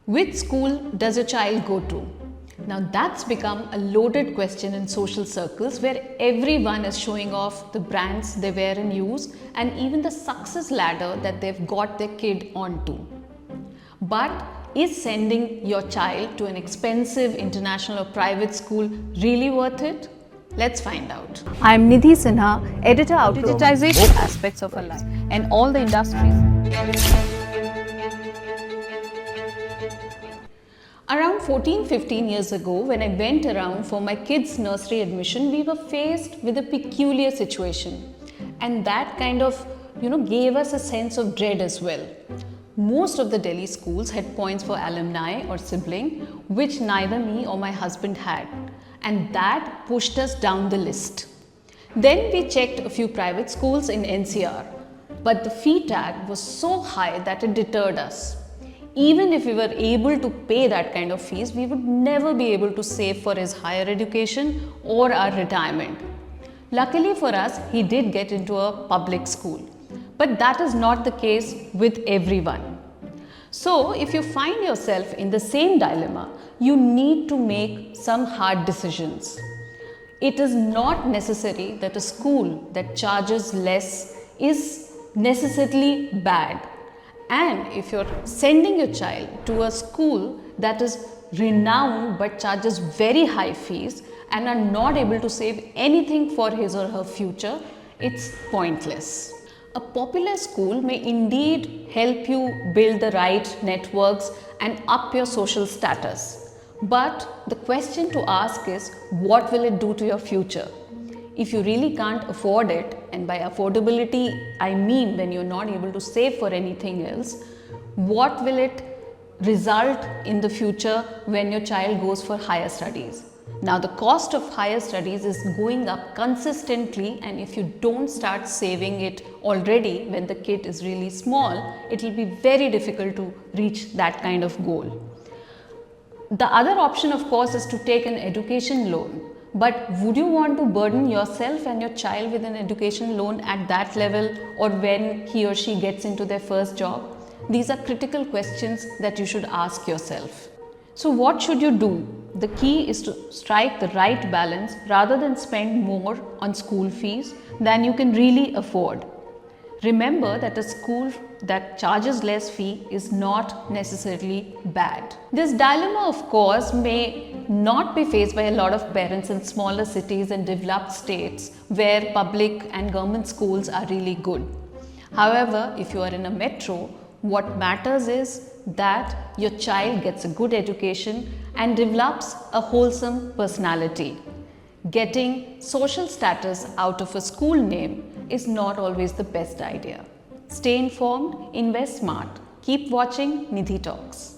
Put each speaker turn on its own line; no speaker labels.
Which school does your child go to? Now that's become a loaded question in social circles where everyone is showing off the brands they wear and use and even the success ladder that they've got their kid onto. But is sending your child to an expensive international or private school really worth it? Let's find out.
I'm Nidhi Sinha, editor of Digitization Aspects of Our Life and all the industries.
Around 14-15 years ago, when I went around for my kids' nursery admission, we were faced with a peculiar situation. And that kind of, gave us a sense of dread as well. Most of the Delhi schools had points for alumni or sibling, which neither me or my husband had. And that pushed us down the list. Then we checked a few private schools in NCR, but the fee tag was so high that it deterred us. Even if we were able to pay that kind of fees, we would never be able to save for his higher education or our retirement. Luckily for us, he did get into a public school. But that is not the case with everyone. So, if you find yourself in the same dilemma, you need to make some hard decisions. It is not necessary that a school that charges less is necessarily bad. And if you're sending your child to a school that is renowned but charges very high fees and are not able to save anything for his or her future, it's pointless. A popular school may indeed help you build the right networks and up your social status. But the question to ask is, what will it do to your future? If you really can't afford it, and by affordability I mean when you're not able to save for anything else, what will it result in the future when your child goes for higher studies? Now the cost of higher studies is going up consistently, and if you don't start saving it already when the kid is really small, it will be very difficult to reach that kind of goal. The other option, of course, is to take an education loan. But would you want to burden yourself and your child with an education loan at that level or when he or she gets into their first job? These are critical questions that you should ask yourself. So what should you do? The key is to strike the right balance rather than spend more on school fees than you can really afford. Remember that a school that charges less fee is not necessarily bad. This dilemma, of course, may not be faced by a lot of parents in smaller cities and developed states where public and government schools are really good. However, if you are in a metro, what matters is that your child gets a good education and develops a wholesome personality. Getting social status out of a school name is not always the best idea. Stay informed, invest smart. Keep watching Nidhi Talks.